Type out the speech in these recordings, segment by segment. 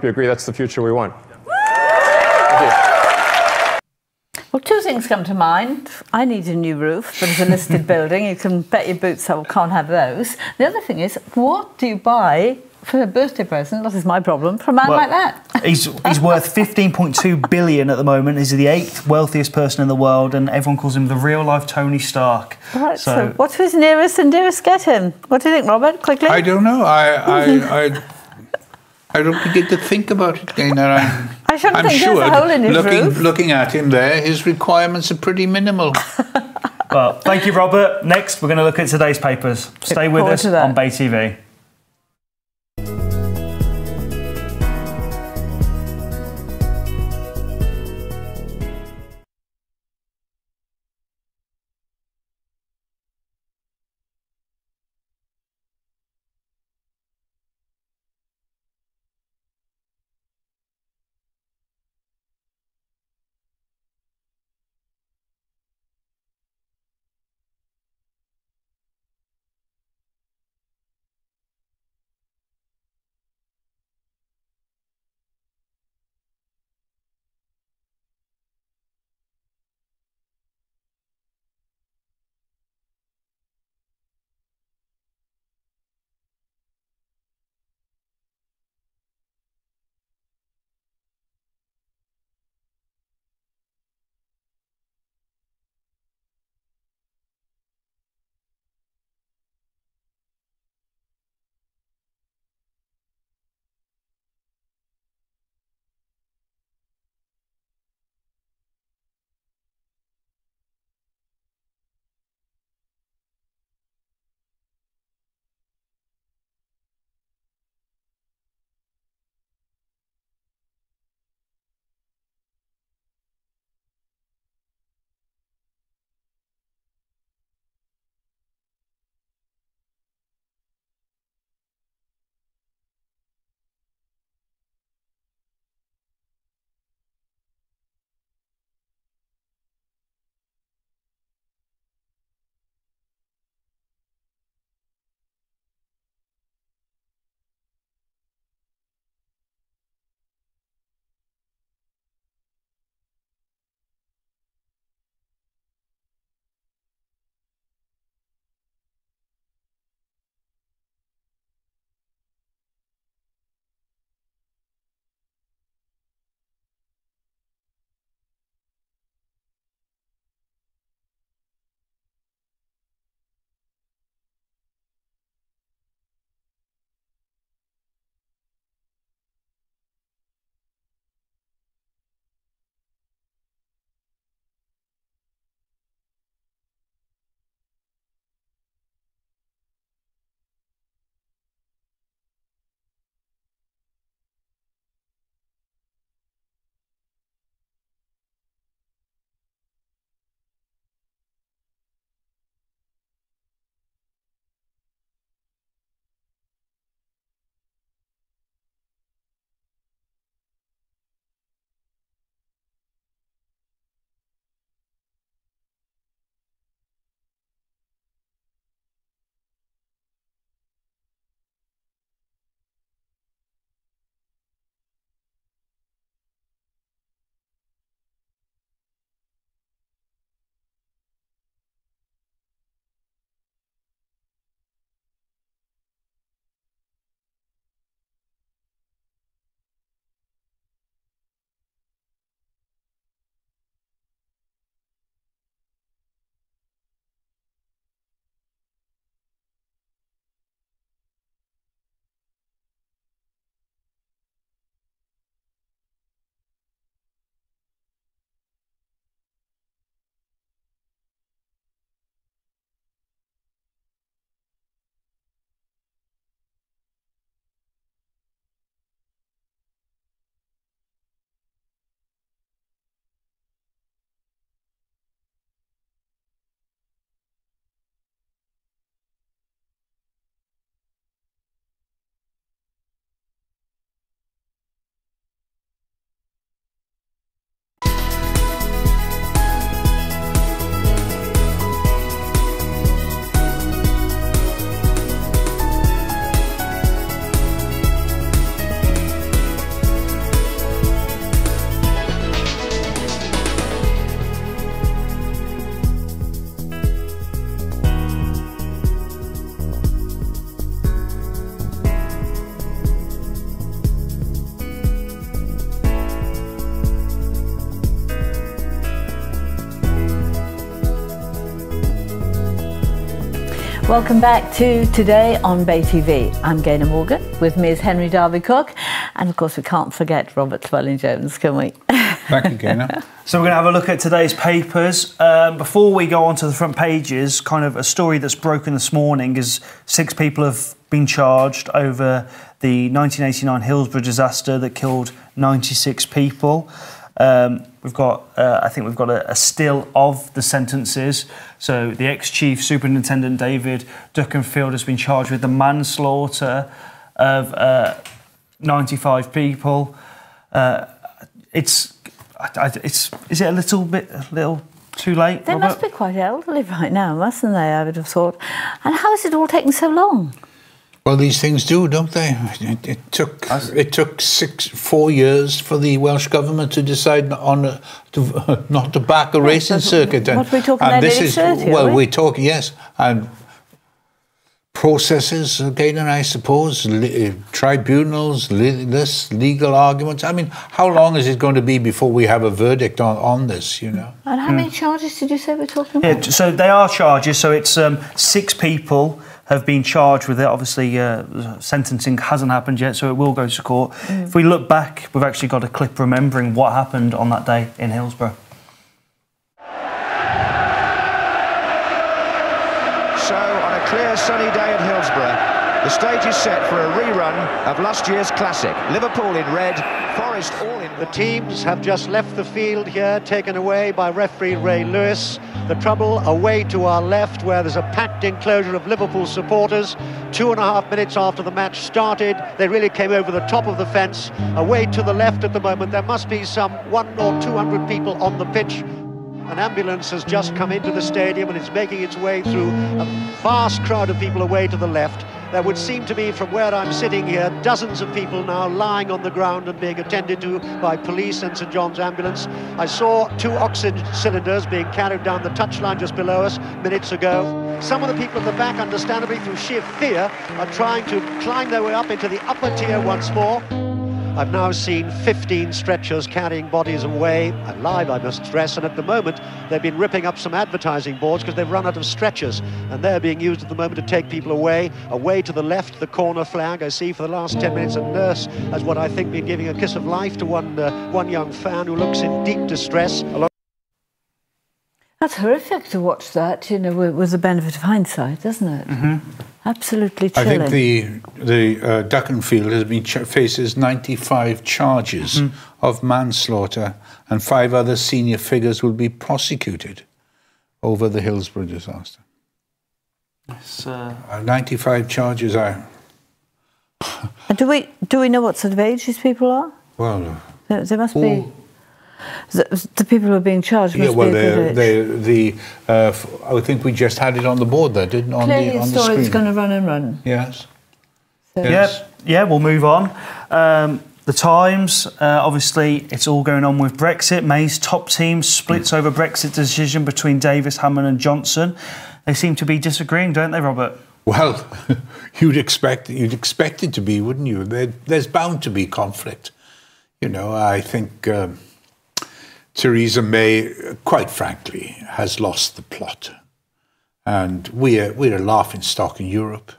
you agree that's the future we want. Well, two things come to mind. I need a new roof, but it's a listed building. You can bet your boots I can't have those. The other thing is, what do you buy for a birthday present? That is my problem for a man like that. He's worth 15.2 billion at the moment. He's the 8th wealthiest person in the world, and everyone calls him the real-life Tony Stark. Right, so what do his nearest and dearest get him? What do you think, Robert? Quickly. I don't know. I don't begin to think about it, Dana. I shouldn't think there's a hole in his roof. Looking at him there, his requirements are pretty minimal. Well, thank you, Robert. Next, we're going to look at today's papers. Stay with us on BayTV. Welcome back to Today on BayTV. I'm Gaynor Morgan, with me is Henry Darby-Cook, and of course we can't forget Robert Llewellyn-Jones, can we? Thank you, Gaynor. So we're going to have a look at today's papers. Before we go on to the front pages, kind of a story that's broken this morning is 6 people have been charged over the 1989 Hillsborough disaster that killed 96 people. We've got, I think we've got a still of the sentences. So the ex-chief superintendent David Duckenfield has been charged with the manslaughter of 95 people. Is it a little too late? They Robert? must be quite elderly right now, mustn't they? I would have thought. And how has it all taken so long? Well, these things do, don't they? It took 4 years for the Welsh government to decide not to back a racing circuit. What are we talking about? This is 30, well, we're talking, yes, and processes again, and I suppose tribunals, legal arguments. I mean, how long is it going to be before we have a verdict on this? You know. And how many charges did you say we're talking about? Yeah, so they are charges. So it's 6 people have been charged with it. Obviously, sentencing hasn't happened yet, so it will go to court. If we look back, we've actually got a clip remembering what happened on that day in Hillsborough. So, on a clear sunny day at Hillsborough, the stage is set for a rerun of last year's classic. Liverpool in red, Forest all in white. The teams have just left the field here, taken away by referee Ray Lewis. The trouble away to our left, where there's a packed enclosure of Liverpool supporters. 2.5 minutes after the match started, they really came over the top of the fence. Away to the left at the moment, there must be some 100 or 200 people on the pitch. An ambulance has just come into the stadium and is making its way through a vast crowd of people away to the left. There would seem to be, from where I'm sitting here, dozens of people now lying on the ground and being attended to by police and St John's ambulance. I saw 2 oxygen cylinders being carried down the touchline just below us minutes ago. Some of the people at the back, understandably through sheer fear, are trying to climb their way up into the upper tier once more. I've now seen 15 stretchers carrying bodies away, alive I must stress, and at the moment they've been ripping up some advertising boards because they've run out of stretchers, and they're being used at the moment to take people away. Away to the left, the corner flag, I see for the last 10 minutes a nurse has what I think been giving a kiss of life to one young fan who looks in deep distress. That's horrific to watch that, you know, with the benefit of hindsight, doesn't it? Absolutely chilling. I think the Duckenfield has been faces 95 charges of manslaughter, and 5 other senior figures will be prosecuted over the Hillsborough disaster. Yes, 95 charges are. And do we know what sort of age these people are? Well, There must be. The people who are being charged must be I think we just had it on the board there, didn't on Clearly the the story screen. is going to run and run. Yes. So. Yes. Yeah, we'll move on. The Times, obviously, it's all going on with Brexit. May's top team splits over Brexit decision between Davis, Hammond and Johnson. They seem to be disagreeing, don't they, Robert? Well, you'd expect it to be, wouldn't you? There's bound to be conflict. You know, I think Theresa May, quite frankly, has lost the plot, and we're a laughing stock in Europe.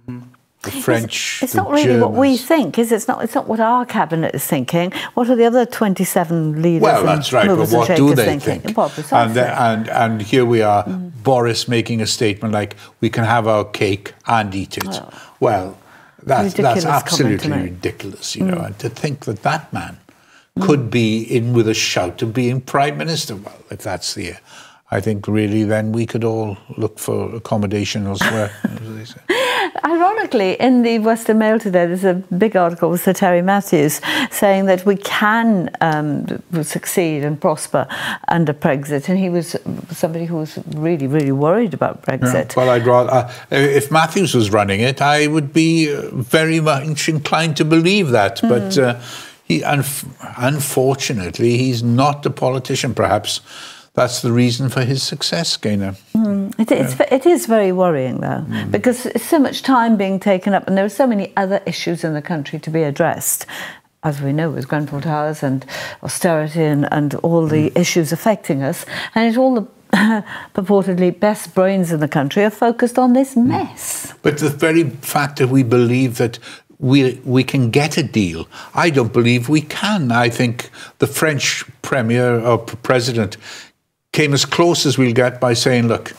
The French, it's not really Germans. what we think, is it? It's not what our cabinet is thinking. What are the other 27 leaders? Well, that's right. But what do they think? Well, precisely. And here we are, Boris making a statement like, "We can have our cake and eat it." Well, that's absolutely ridiculous, you know. And to think that man could be in with a shout of being Prime Minister. Well, if that's the, I think really then we could all look for accommodation elsewhere, as they say. Ironically, in the Western Mail today, there's a big article with Sir Terry Matthews saying that we can succeed and prosper under Brexit, and he was somebody who was really, really worried about Brexit. Yeah. Well, I'd rather, if Matthews was running it, I would be very much inclined to believe that, but unfortunately, he's not a politician. Perhaps that's the reason for his success, Gaynor. It is very worrying, though, because there's so much time being taken up, and there are so many other issues in the country to be addressed, as we know, with Grenfell Towers and austerity and all the issues affecting us, and it all purportedly best brains in the country are focused on this mess. But the very fact that we believe that we can get a deal, I don't believe we can. I think the French premier or president came as close as we'll get by saying, look,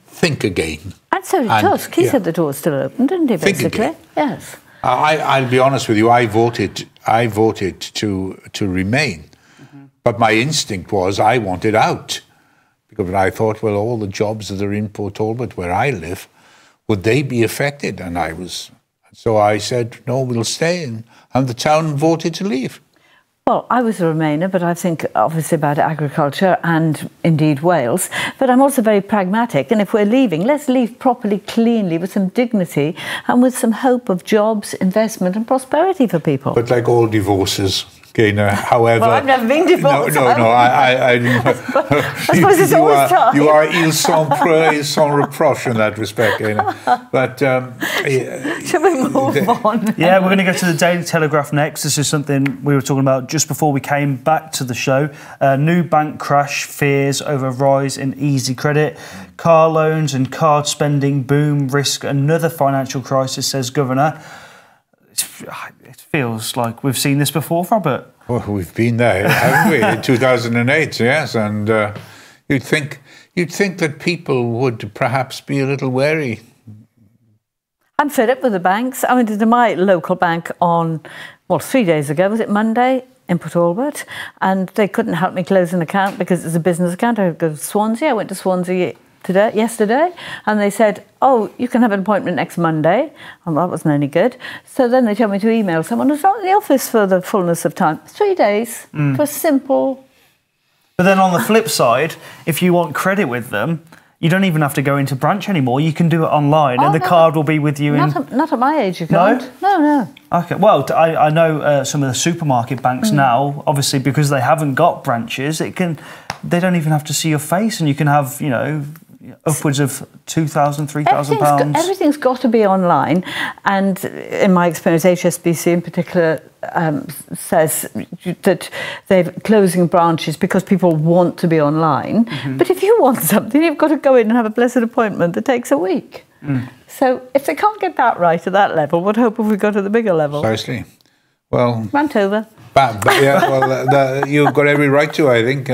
think again. And so did Tusk. He said the door's still open, didn't he, basically? Yes. I'll be honest with you, I voted to remain. But my instinct was I wanted out. Because I thought, well, all the jobs that are in Port Talbot, where I live, would they be affected? So I said, no, we'll stay. And the town voted to leave. Well, I was a Remainer, but I think obviously about agriculture and indeed Wales. But I'm also very pragmatic. And if we're leaving, let's leave properly, cleanly, with some dignity and with some hope of jobs, investment and prosperity for people. But like all divorces, Gaynor, however... Well, I've never been divorced. No, I suppose it's always time. You are il sans reproche in that respect, Gaynor. But... Shall we move on? Yeah, we're going to go to the Daily Telegraph next. This is something we were talking about just before we came back to the show. New bank crash fears over rise in easy credit. Car loans and card spending boom risk another financial crisis, says Governor. It feels like we've seen this before, Robert. Well, we've been there, haven't we? In 2008, yes. And you'd think that people would perhaps be a little wary. I'm fed up with the banks. I went into my local bank on, 3 days ago. Was it Monday? In Port Talbot, and they couldn't help me close an account because it's a business account. I go to Swansea. I went to Swansea yesterday, and they said, oh, you can have an appointment next Monday. And that wasn't any good. So then they told me to email someone who's not in the office for the fullness of time. 3 days for simple. But then on the flip side, if you want credit with them, you don't even have to go into branch anymore. You can do it online, and the card will be with you Not at my age, you can't. No. Okay, well, I know some of the supermarket banks now, obviously, because they haven't got branches, they don't even have to see your face, and you can have, upwards of £2,000, £3,000. Everything's got to be online, and in my experience, HSBC in particular says that they're closing branches because people want to be online. But if you want something, you've got to go in and have a blessed appointment that takes a week. So if they can't get that right at that level, what hope have we got at the bigger level? Precisely. Well, rant over. Yeah, well, you've got every right to, I think.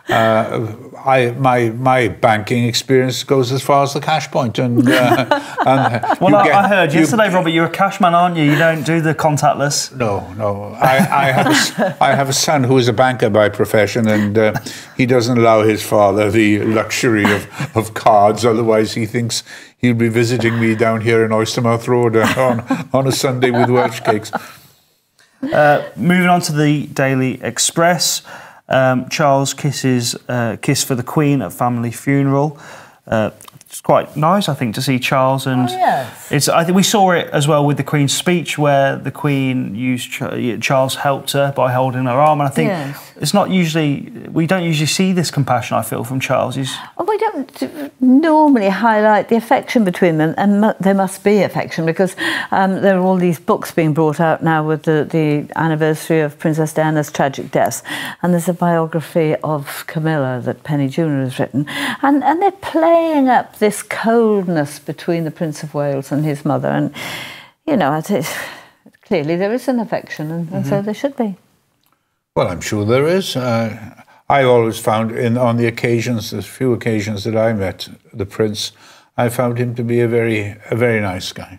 My banking experience goes as far as the cash point, and well, I heard yesterday, Robert, you're a cash man, aren't you? You don't do the contactless. No. I have a son who is a banker by profession, and he doesn't allow his father the luxury of cards. Otherwise, he thinks he'll be visiting me down here in Oystermouth Road on a Sunday with Welsh cakes. Moving on to the Daily Express. Charles kiss for the Queen at family funeral. It's quite nice, I think, to see Charles, and I think we saw it as well with the Queen's speech, where the Queen used Charles helped her by holding her arm, and I think it's not usually we don't usually see this compassion. I feel from Charles. We don't normally highlight the affection between them, and there must be affection because there are all these books being brought out now with the anniversary of Princess Diana's tragic death, and there's a biography of Camilla that Penny Jr. has written, and they're playing up this coldness between the Prince of Wales and his mother, and clearly there is an affection, and so there should be. Well, I'm sure there is. I always found on the few occasions that I met the Prince, I found him to be a very nice guy.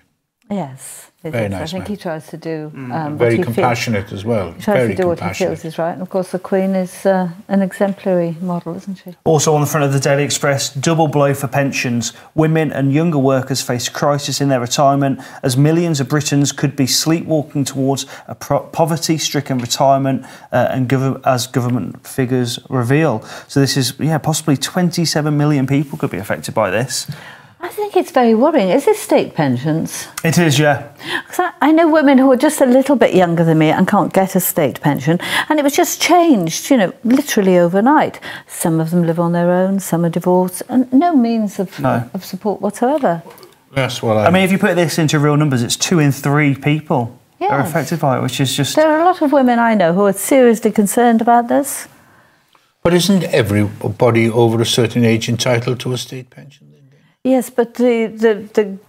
Yes. Very nice. I think he tries to do very compassionate as well. He tries to do what he feels is right, and of course the Queen is an exemplary model, isn't she? Also on the front of the Daily Express, double blow for pensions. Women and younger workers face crisis in their retirement as millions of Britons could be sleepwalking towards a poverty-stricken retirement, as government figures reveal. So this is possibly 27 million people could be affected by this. I think it's very worrying. Is this state pensions? It is, yeah. Because I know women who are just a little bit younger than me and can't get a state pension, and it was just changed, literally overnight. Some of them live on their own, some are divorced, and no means of support whatsoever. Yes, well, I mean, if you put this into real numbers, it's 2 in 3 people are affected by it, which is just... There are a lot of women I know who are seriously concerned about this. But isn't everybody over a certain age entitled to a state pension? Yes, but the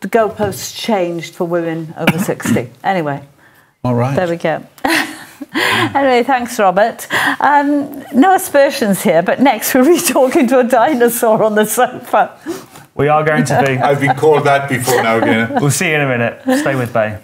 goalposts changed for women over 60. Anyway. All right. There we go. Anyway, thanks, Robert. No aspersions here, but next we'll be talking to a dinosaur on the sofa. We are going to be. I've been called that before now, again. We'll see you in a minute. Stay with Bay.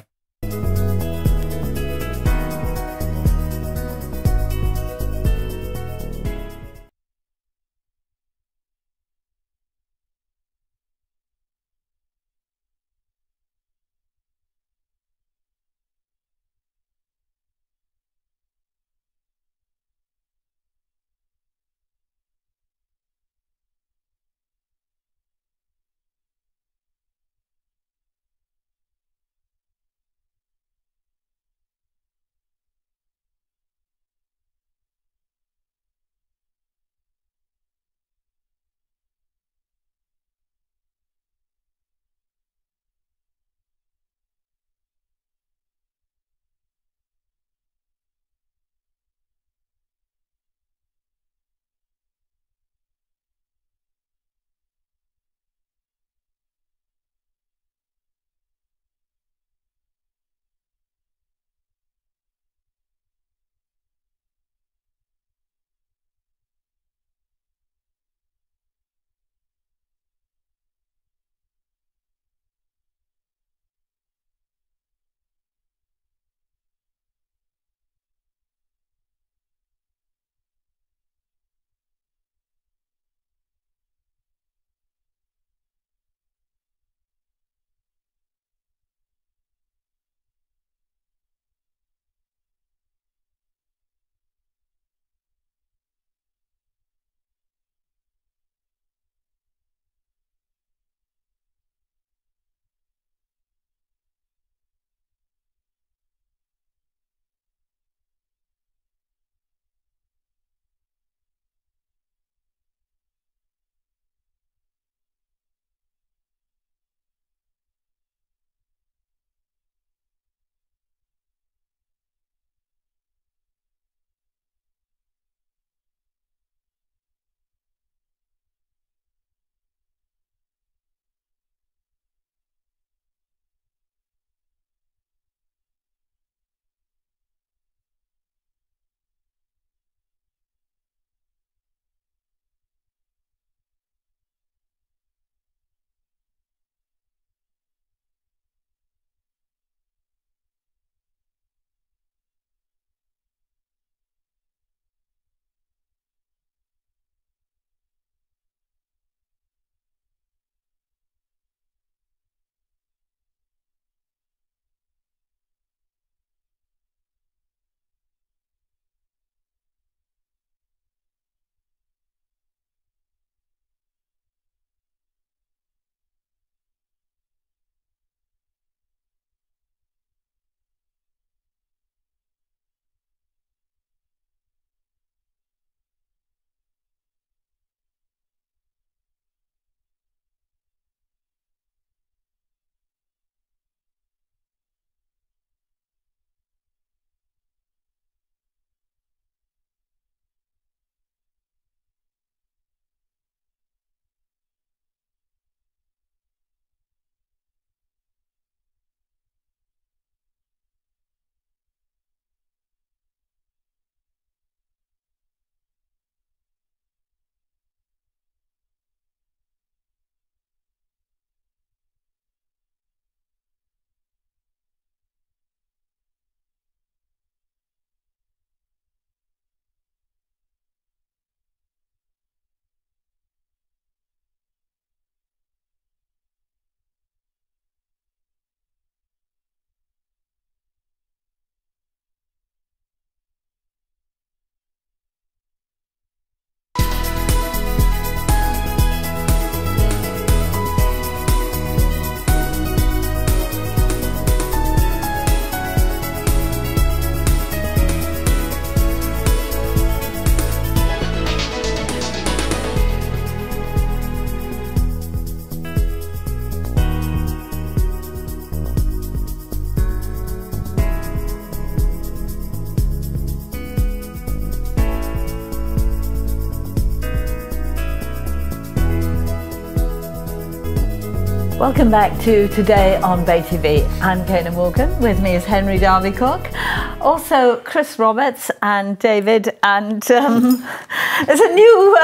Welcome back to Today on BayTV. I'm Kayla Morgan. With me is Henry Darby-Cook. Also Chris Roberts and David, and there's a new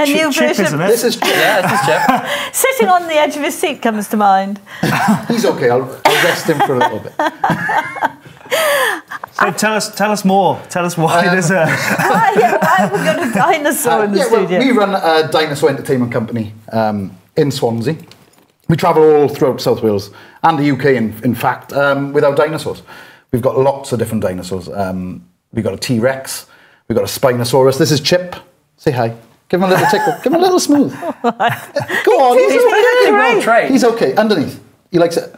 Chip, version. isn't it? This is Chip. Sitting on the edge of his seat comes to mind. He's okay. I'll rest him for a little bit. So tell us more. Tell us why there's a... why have we got a dinosaur in the studio? Well, we run a dinosaur entertainment company in Swansea. We travel all throughout South Wales and the UK, in fact, with our dinosaurs. We've got lots of different dinosaurs. We've got a T-Rex. We've got a Spinosaurus. This is Chip. Say hi. Give him a little tickle. Give him a little smooth. Go on. He's great. He's okay. Underneath. He likes it.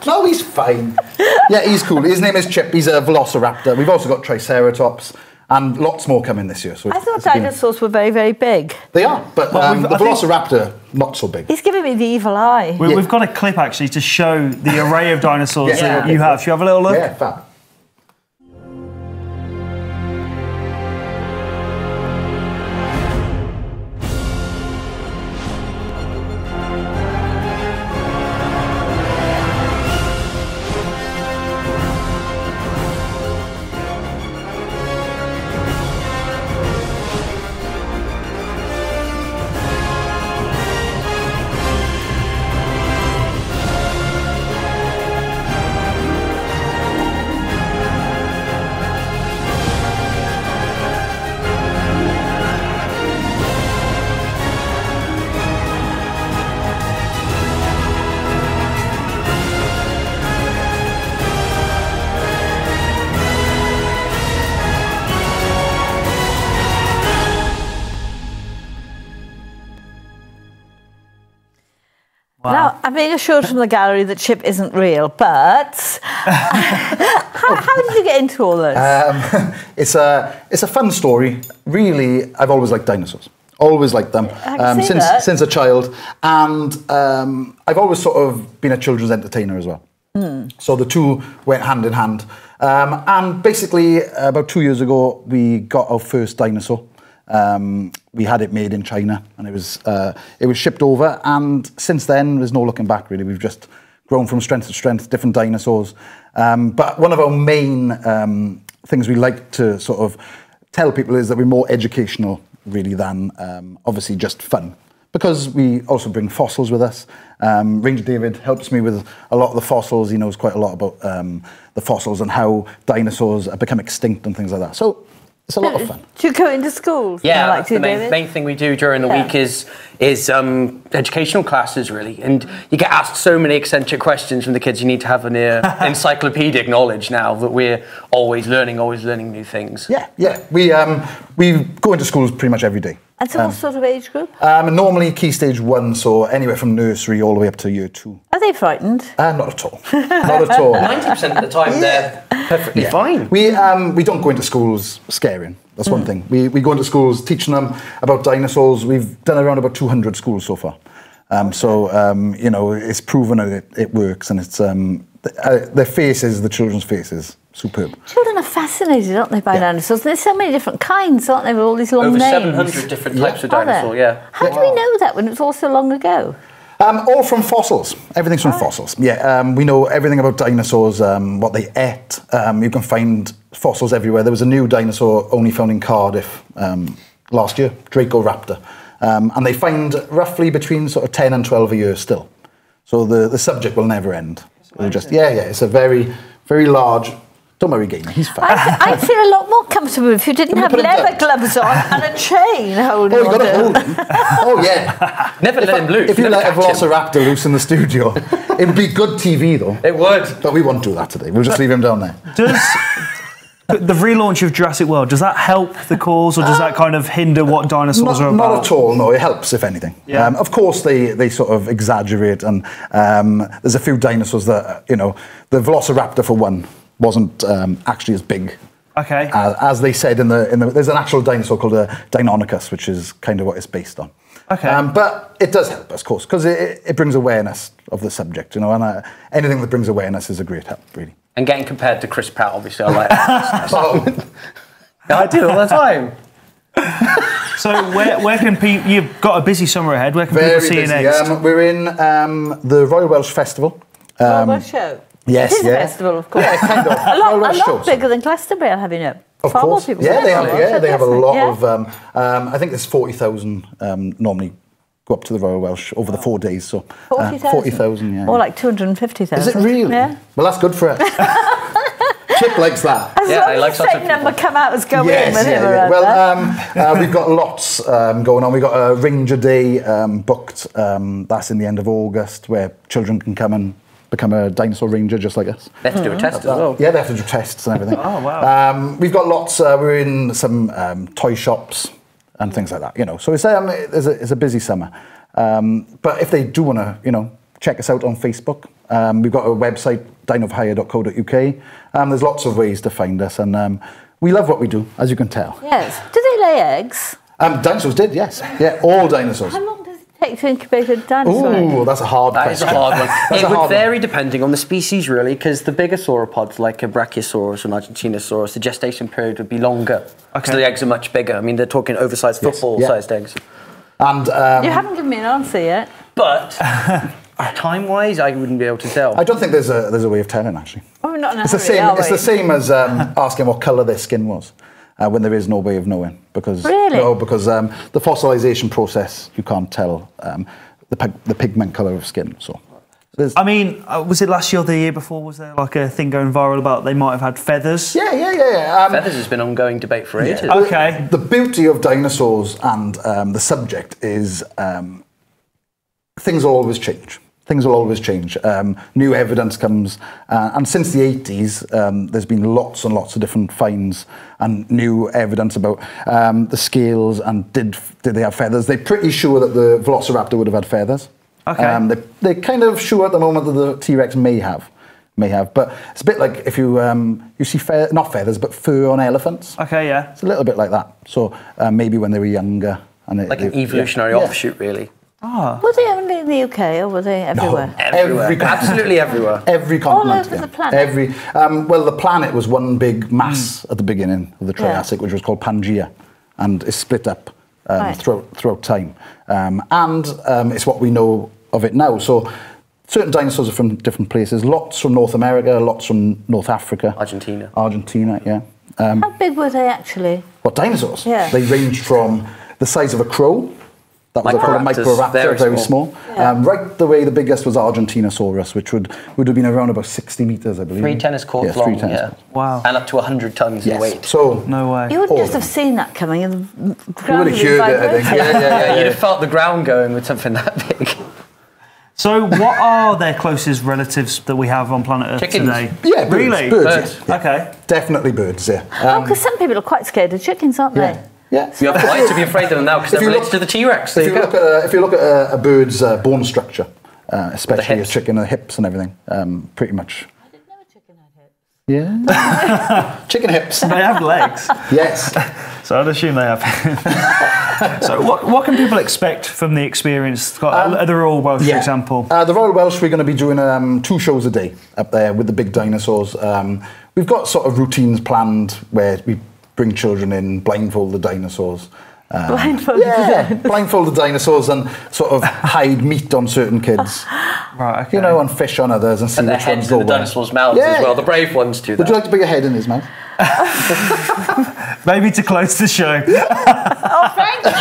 No, he's fine. Yeah, he's cool. His name is Chip. He's a velociraptor. We've also got Triceratops and lots more coming this year. So I thought dinosaurs were very, very big. They are, but the velociraptor, not so big. He's giving me the evil eye. We've got a clip, actually, to show the array of dinosaurs that you have. Should you have a little look? Yeah, fab. Wow. Now, I'm being assured from the gallery that Chip isn't real, but how did you get into all this? It's a fun story. Really, I've always liked dinosaurs. Always liked them since a child, and I've always sort of been a children's entertainer as well. So the two went hand in hand. And basically, about 2 years ago, we got our first dinosaur. We had it made in China, and it was shipped over. And since then, there's no looking back. Really, we've just grown from strength to strength, different dinosaurs. But one of our main things we like to sort of tell people is that we're more educational, really, than obviously just fun. Because we also bring fossils with us. Ranger David helps me with a lot of the fossils. He knows quite a lot about the fossils and how dinosaurs have become extinct and things like that. So it's a lot of fun. Do you go into schools? Yeah, that's the main thing we do during the week is educational classes, really. And you get asked so many eccentric questions from the kids. You need to have an encyclopedic knowledge now that we're always learning new things. Yeah. We go into schools pretty much every day. And so what sort of age group? Normally key stage 1, so anywhere from nursery all the way up to year 2. Are they frightened? Not at all. Not at all. 90% of the time they're perfectly fine. We don't go into schools scaring. That's one thing. We go into schools teaching them about dinosaurs. We've done around about 200 schools so far. You know, it's proven that it works, and it's their faces, the children's faces, superb. Children are fascinated, aren't they, by dinosaurs? There's so many different kinds, aren't there, with all these long names? Over 700 different types of dinosaur, How do we know that when it was all so long ago? All from fossils. Everything's from fossils. We know everything about dinosaurs, what they ate. You can find fossils everywhere. There was a new dinosaur only found in Cardiff last year, Dracoraptor. And they find roughly between sort of 10 and 12 a year still. So the subject will never end. It's a very, very large... Don't worry, Gaynor, he's fine. I'd feel a lot more comfortable if you didn't have leather gloves on and a chain holding on. Oh, you've got to hold him. Oh, yeah. Never let him loose. If you let a velociraptor loose in the studio, it would be good TV, though. It would. But we won't do that today. We'll just leave him down there. Does the relaunch of Jurassic World, does that help the cause, or does that kind of hinder what dinosaurs are about? Not at all, no. It helps, if anything. Yeah. Of course, they sort of exaggerate, and there's a few dinosaurs that, you know, the velociraptor, for one, wasn't actually as big. Okay. As they said in the there's an actual dinosaur called a Deinonychus, which is kind of what it's based on. Okay. But it does help, of course, because it brings awareness of the subject, you know, and anything that brings awareness is a great help, really. And getting compared to Chris Pratt, obviously, I like that. I do all the time. So where can people? You've got a busy summer ahead. Where can Very people see you busy. next? We're in the Royal Welsh Festival. Royal Welsh Show. Yes, It is a festival, of course. Yeah, kind of. A lot bigger than Glastonbury, I'll have you know. Of Far course. more people Yeah, there. they have a lot of. Yeah. I think there's 40,000 normally go up to the Royal Welsh over the 4 days. So 40,000? 40,000, yeah. More like 250,000. Is it really? Yeah. Well, that's good for it. Chip likes that. As long as the same number come out as go in with him around Well, we've got lots going on. We've got a Ranger Day booked. That's in the end of August, where children can come and become a dinosaur ranger just like us. They have to do a test as well. Yeah, they have to do tests and everything. Oh, wow. We've got lots. We're in some toy shops and things like that. So it's a busy summer. But if they do want to, check us out on Facebook. We've got a website, dinoforhire.co.uk. There's lots of ways to find us, and we love what we do, as you can tell. Yes. Do they lay eggs? Dinosaurs did, yes. Yeah, all dinosaurs. How long does it take to incubate a dinosaur? Ooh, that's a hard That is question. a hard one. That's It a would hard vary depending on the species, really, because the bigger sauropods, like a Brachiosaurus or an Argentinosaurus, the gestation period would be longer. Okay. So the eggs are much bigger. I mean, they're talking oversized football-sized eggs. And You haven't given me an answer yet. But time-wise, I wouldn't be able to tell. I don't think there's a way of telling, actually. Oh, we're not in a It's the hurry, same. are It's we? the same as asking what colour their skin was, when there is no way of knowing. Because Really? No, because the fossilisation process, you can't tell the pigment colour of skin. So, I mean, was it last year or the year before? Was there like a thing going viral about they might have had feathers? yeah. Feathers has been an ongoing debate for ages. Okay. The beauty of dinosaurs and the subject is things will always change. Things will always change. New evidence comes, and since the 80s, there's been lots and lots of different finds and new evidence about the scales and did they have feathers? They're pretty sure that the Velociraptor would have had feathers. Okay. They're kind of sure at the moment that the T-Rex may have, but it's a bit like if you see not feathers but fur on elephants. Okay, yeah. It's a little bit like that. So maybe when they were younger, and Like an evolutionary offshoot, really. Were they only in the UK or were they everywhere? Everywhere. Absolutely everywhere. Every continent. All over the planet? The planet was one big mass at the beginning of the Triassic, which was called Pangaea, and it's split up throughout time. And it's what we know of it now. So certain dinosaurs are from different places. Lots from North America, lots from North Africa. Argentina, yeah. How big were they actually? What, dinosaurs? Yeah. They ranged from the size of a crow. That was called a Microraptor, very small. Yeah. Right the way the biggest was Argentinosaurus, which would have been around about 60 metres, I believe. 3 tennis courts Yeah, 3 long, tennis yeah. courts. Wow. And up to 100 tons in weight. So No way. You wouldn't All just of have seen that coming and the you ground would would have be heard it, I think. vibrating. Yeah, you'd have felt the ground going with something that big. So, what are their closest relatives that we have on planet Earth Chickens. today? Yeah, birds. Really? Birds. Yeah. Okay. Definitely birds, yeah. Oh, because some people are quite scared of chickens, aren't they? Yeah. You have right to be afraid of them now because If they're you related to the T-Rex. If you look at a bird's bone structure, especially a hips. chicken, the hips and everything, pretty much. I didn't know a chicken had hips. Yeah. Chicken hips. They have legs. Yes. So I'd assume they have. So what can people expect from the experience? The Royal Welsh, for example. The Royal Welsh, we're going to be doing 2 shows a day up there with the big dinosaurs. We've got sort of routines planned where we bring children in, blindfold the dinosaurs. Blindfold the dinosaurs. Blindfold the dinosaurs and sort of hide meat on certain kids. Right, okay. And fish on others and see And their which ones heads go in the where. dinosaurs' mouths as well. The brave ones do that. Would you like to put your head in his mouth? Maybe to close the show. Oh, thank you.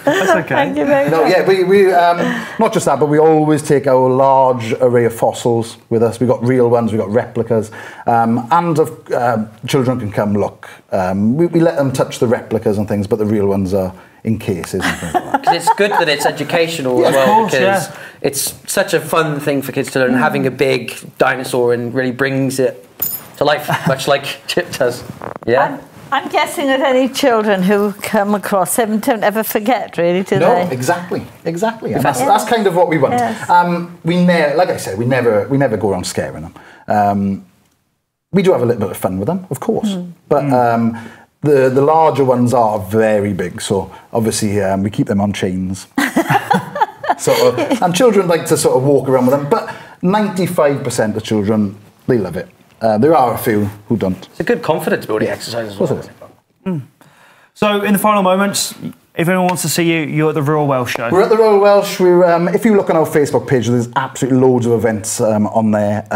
That's okay. Thank you very much. No, yeah, we not just that, but we always take our large array of fossils with us. We've got real ones, we've got replicas, and children can come look. We let them touch the replicas and things, but the real ones are in cases and things like that. Because it's good that it's educational as well, course, because yeah. it's such a fun thing for kids to learn. Having a big dinosaur and really brings it to life, much like Chip does. Yeah. I'm guessing that any children who come across him don't ever forget, really, do No, they? exactly. And that's kind of what we want. Yes. Like I said, we never go around scaring them. We do have a little bit of fun with them, of course, but the larger ones are very big, so obviously we keep them on chains. And children like to sort of walk around with them, but 95% of children, they love it. There are a few who don't. It's a good confidence building exercise as well. Of course it is. So, in the final moments, if anyone wants to see you, you're at the Royal Welsh Show. We're at the Royal Welsh. If you look on our Facebook page, there's absolutely loads of events on there.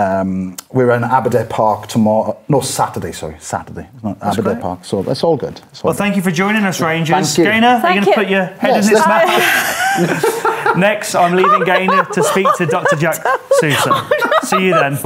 We're in Aberdare Park tomorrow. No, Saturday. Saturday. It's not Aberdare great. Park. So that's all good. Well, thank you for joining us, Rangers. Thank you. Gaynor, are you going to put your head in this mouth? Next, I'm leaving Gaynor to speak to Dr. Jac Saorsa. See you then.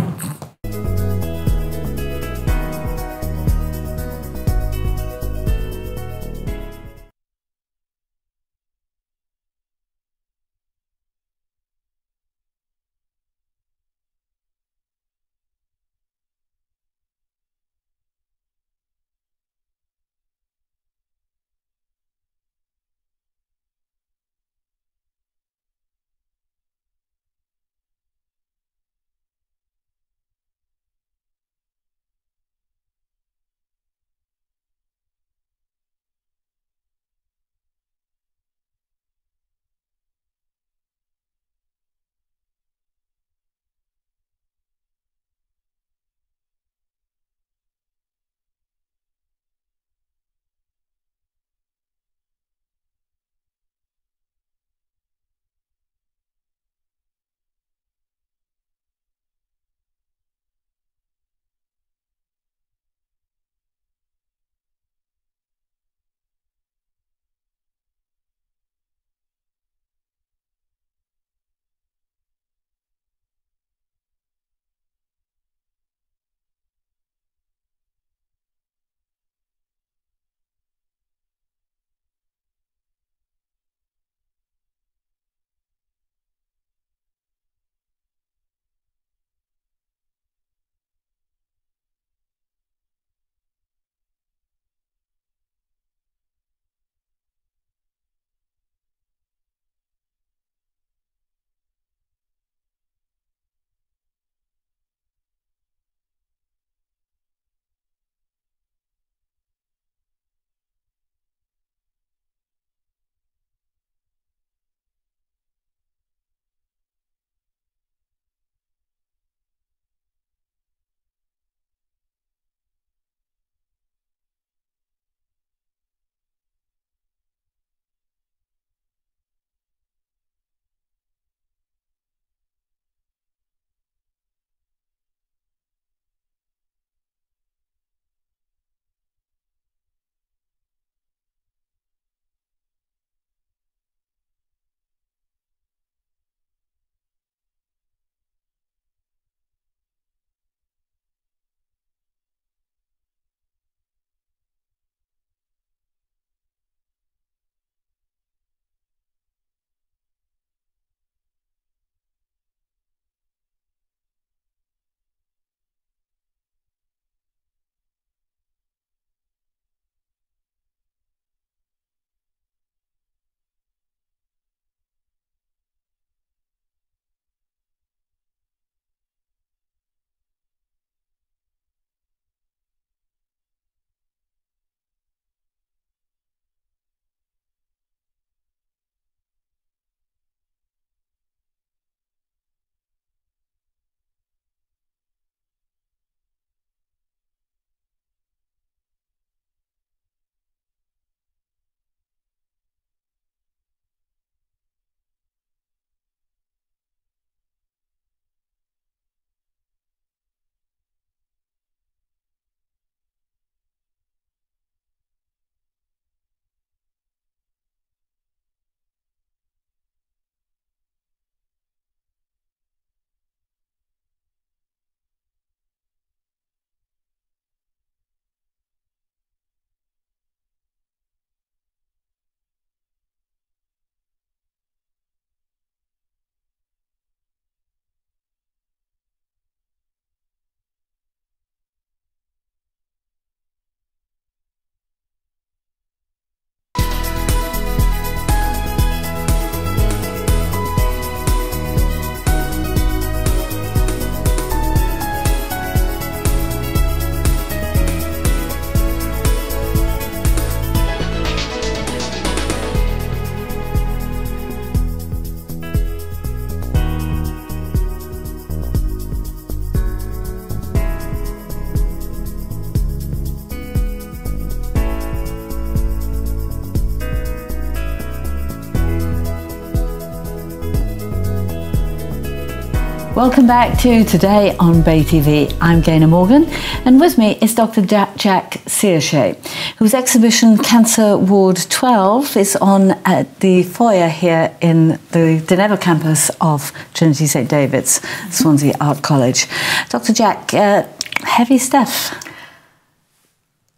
Welcome back to Today on BayTV. I'm Gaynor Morgan, and with me is Dr. Jac Saorsa, whose exhibition Cancer Ward 12 is on at the foyer here in the Deneva campus of Trinity St David's, Swansea Art College. Dr. Jac, heavy stuff.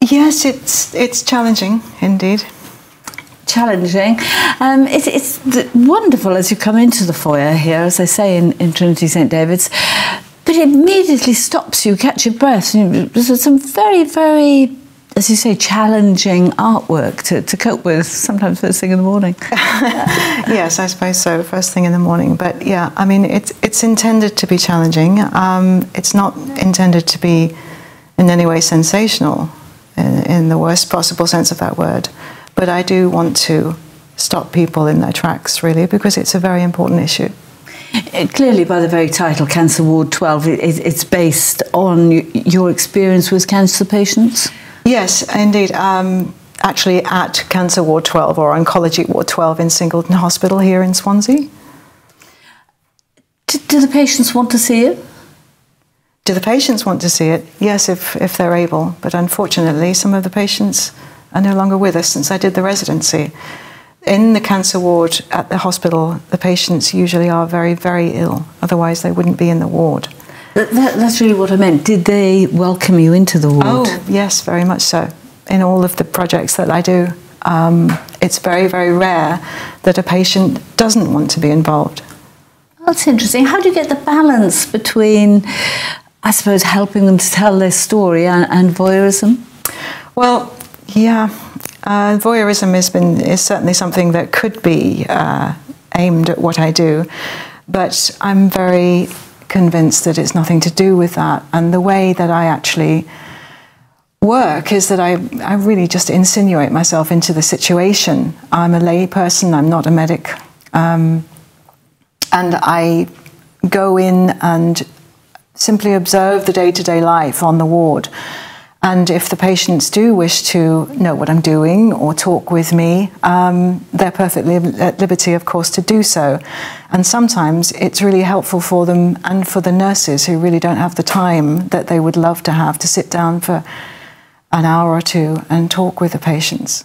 Yes, it's challenging indeed. Challenging. It's wonderful as you come into the foyer here, as I say, in Trinity St David's, but it immediately stops you, catch your breath. There's some very, very, as you say, challenging artwork to cope with, sometimes first thing in the morning. Yes, I suppose so, first thing in the morning. But yeah, I mean, it's intended to be challenging. It's not intended to be in any way sensational, in the worst possible sense of that word. But I do want to stop people in their tracks, really, because it's a very important issue. Clearly, by the very title, Cancer Ward 12, it's based on your experience with cancer patients? Yes, indeed. Actually, at Cancer Ward 12, or Oncology Ward 12 in Singleton Hospital here in Swansea. Do the patients want to see it? Do the patients want to see it? Yes, if they're able. But unfortunately, some of the patients are no longer with us since I did the residency. In the cancer ward at the hospital, the patients usually are very, very ill. Otherwise, they wouldn't be in the ward. That's really what I meant. Did they welcome you into the ward? Oh, yes, very much so. In all of the projects that I do, it's very, very rare that a patient doesn't want to be involved. That's interesting. How do you get the balance between, I suppose, helping them to tell their story and voyeurism? Well, yeah, voyeurism is certainly something that could be aimed at what I do, but I'm very convinced that it's nothing to do with that. And the way that I actually work is that I really just insinuate myself into the situation. I'm a lay person, I'm not a medic, and I go in and simply observe the day-to-day life on the ward. And if the patients do wish to know what I'm doing or talk with me, they're perfectly at liberty, of course, to do so. And sometimes it's really helpful for them and for the nurses who really don't have the time that they would love to have to sit down for an hour or two and talk with the patients.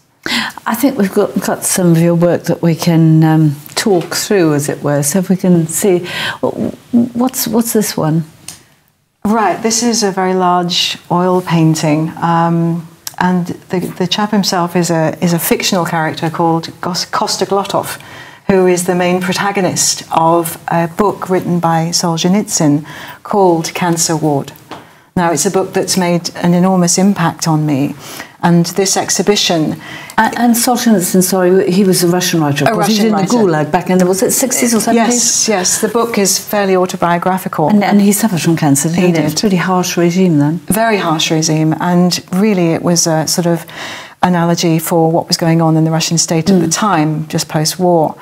I think we've got some of your work that we can talk through, as it were, so if we can see. What's this one? Right, this is a very large oil painting, and the chap himself is a fictional character called Kosta Glotov, who is the main protagonist of a book written by Solzhenitsyn called Cancer Ward. Now, it's a book that's made an enormous impact on me, and this exhibition... And Solzhenitsyn, sorry, he was a Russian writer, of course. He was in the Gulag back in the, was it 60s or 70s? Yes, yes, the book is fairly autobiographical. And he suffered from cancer, didn't he? Did. It was a pretty harsh regime then. Very harsh regime, and really it was a sort of analogy for what was going on in the Russian state at the time, just post-war.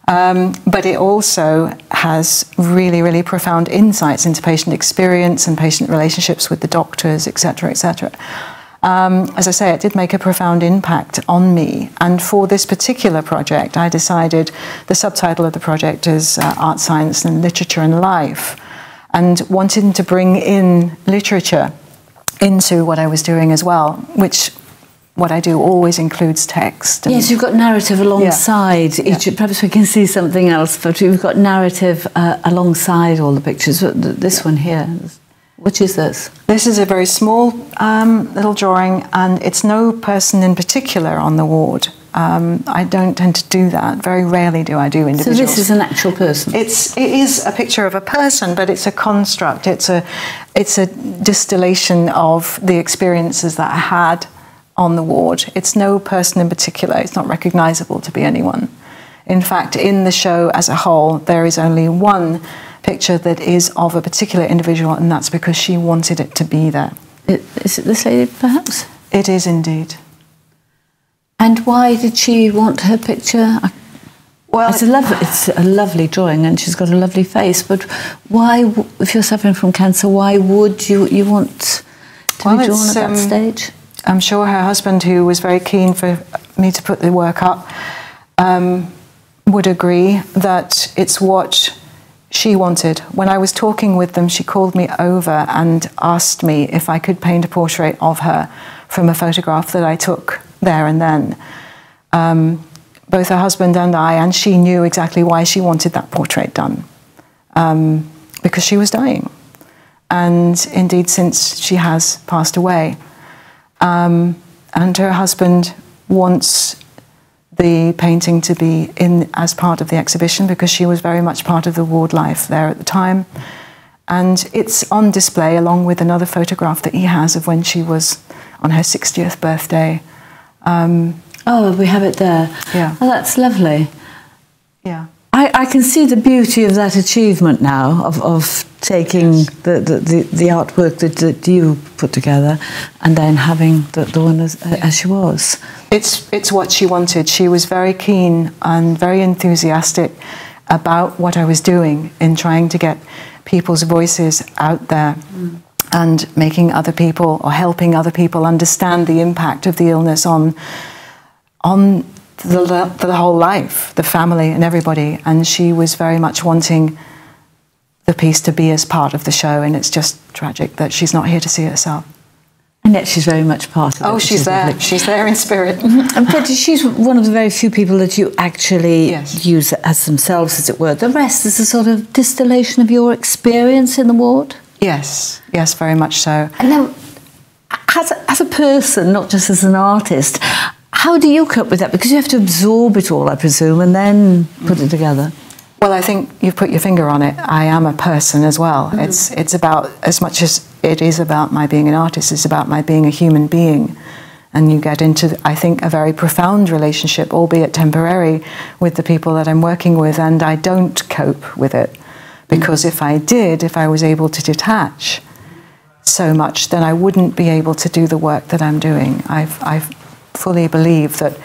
But it also has really, really profound insights into patient experience and patient relationships with the doctors, etc., etc. As I say, it did make a profound impact on me. And for this particular project, I decided the subtitle of the project is Art, Science and Literature and Life, and wanted to bring in literature into what I was doing as well, which what I do always includes text. Yes, you've got narrative alongside each. Perhaps we can see something else, but you've got narrative alongside all the pictures. This one here, which is this? This is a very small little drawing, and it's no person in particular on the ward. I don't tend to do that. Very rarely do I do individuals. So this is an actual person? It is a picture of a person, but it's a construct. It's a distillation of the experiences that I had on the ward. It's no person in particular. It's not recognisable to be anyone. In fact, in the show as a whole, there is only one picture that is of a particular individual, and that's because she wanted it to be there. Is it this lady, perhaps? It is indeed. And why did she want her picture? Well, it's a lovely drawing, and she's got a lovely face. But why, if you're suffering from cancer, why would you want to be drawn at that stage? I'm sure her husband, who was very keen for me to put the work up, would agree that it's what she wanted. When I was talking with them, she called me over and asked me if I could paint a portrait of her from a photograph that I took there and then. Both her husband and I, and she knew exactly why she wanted that portrait done, because she was dying. And indeed, since she has passed away. And her husband wants the painting to be in as part of the exhibition because she was very much part of the ward life there at the time. And it's on display along with another photograph that he has of when she was on her 60th birthday. Oh, we have it there. Yeah. Oh, that's lovely. Yeah. I can see the beauty of that achievement now, of taking the artwork that you put together and then having the one as she was. It's what she wanted. She was very keen and very enthusiastic about what I was doing in trying to get people's voices out there and making other people or helping other people understand the impact of the illness on the whole life, the family and everybody. And she was very much wanting the piece to be as part of the show, and it's just tragic that she's not here to see it herself. And yet she's very much part of it. Oh, she's there. Lovely. She's there in spirit. But she's one of the very few people that you actually use as themselves, as it were. The rest is a sort of distillation of your experience in the ward? Yes, yes, very much so. And now, as a person, not just as an artist, how do you cope with that? Because you have to absorb it all, I presume, and then put it together. Well, I think you've put your finger on it. I am a person as well. It's about, as much as it is about my being an artist, it's about my being a human being. And you get into, I think, a very profound relationship, albeit temporary, with the people that I'm working with, and I don't cope with it. Because if I did, if I was able to detach so much, then I wouldn't be able to do the work that I'm doing. I fully believe that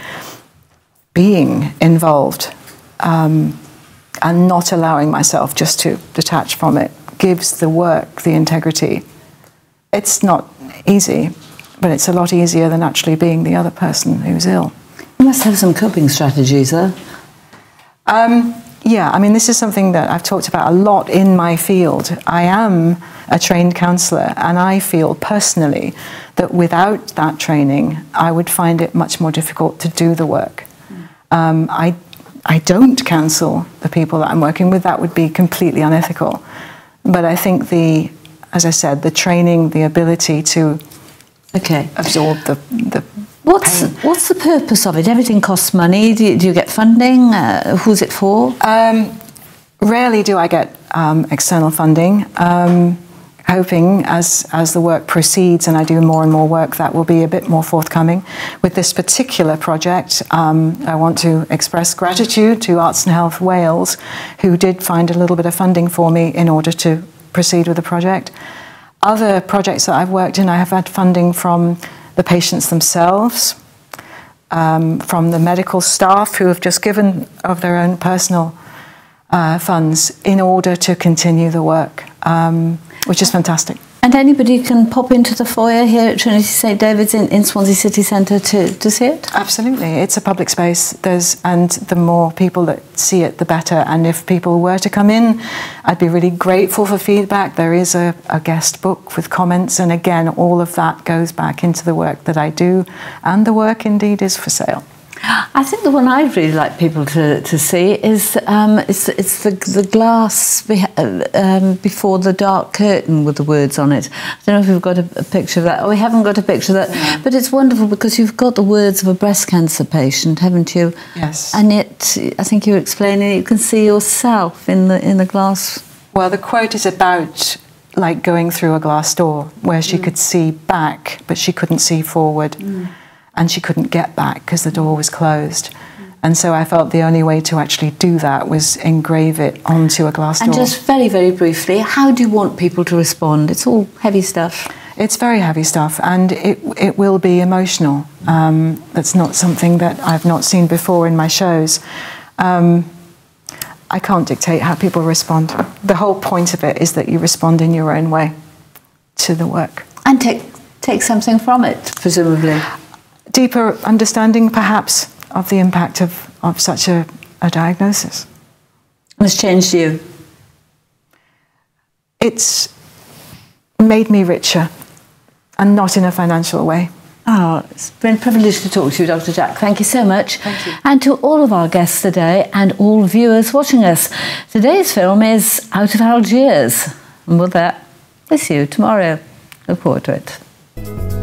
being involved and not allowing myself just to detach from it gives the work the integrity. It's not easy, but it's a lot easier than actually being the other person who's ill. You must have some coping strategies, though. Yeah, I mean, this is something that I've talked about a lot in my field. I am a trained counsellor, and I feel personally that without that training, I would find it much more difficult to do the work. I don't counsel the people that I'm working with. That would be completely unethical. But I think as I said, the training, the ability to absorb the pain. What's the purpose of it? Everything costs money. Do you get funding? Who's it for? Rarely do I get external funding. Hoping as the work proceeds and I do more and more work, that will be a bit more forthcoming. With this particular project, I want to express gratitude to Arts and Health Wales, who did find a little bit of funding for me in order to proceed with the project. Other projects that I've worked in, I have had funding from the patients themselves, from the medical staff who have just given of their own personal funds in order to continue the work. Which is fantastic. And anybody can pop into the foyer here at Trinity St David's in Swansea City Centre to see it? Absolutely. It's a public space. And the more people that see it, the better. And if people were to come in, I'd be really grateful for feedback. There is a guest book with comments. And again, all of that goes back into the work that I do. And the work indeed is for sale. I think the one I'd really like people to see is it's the glass before the dark curtain with the words on it. I don't know if we've got a picture of that. Oh, we haven't got a picture of that. No. But it's wonderful because you've got the words of a breast cancer patient, haven't you? Yes. And it, I think you're explaining, you can see yourself in the glass. Well, the quote is about like going through a glass door where she could see back, but she couldn't see forward. And she couldn't get back because the door was closed. And so I felt the only way to actually do that was engrave it onto a glass door. And just very, very briefly, how do you want people to respond? It's all heavy stuff. It's very heavy stuff, and it will be emotional. That's not something that I've not seen before in my shows. I can't dictate how people respond. The whole point of it is that you respond in your own way to the work. And take something from it, presumably. Deeper understanding, perhaps, of the impact of such a diagnosis. It's changed you? it's made me richer, and not in a financial way. Oh, it's been a privilege to talk to you, Dr. Jac. Thank you so much. Thank you. And to all of our guests today and all viewers watching us. Today's film is Out of Algiers. And with that, we'll see you tomorrow. Look forward to it.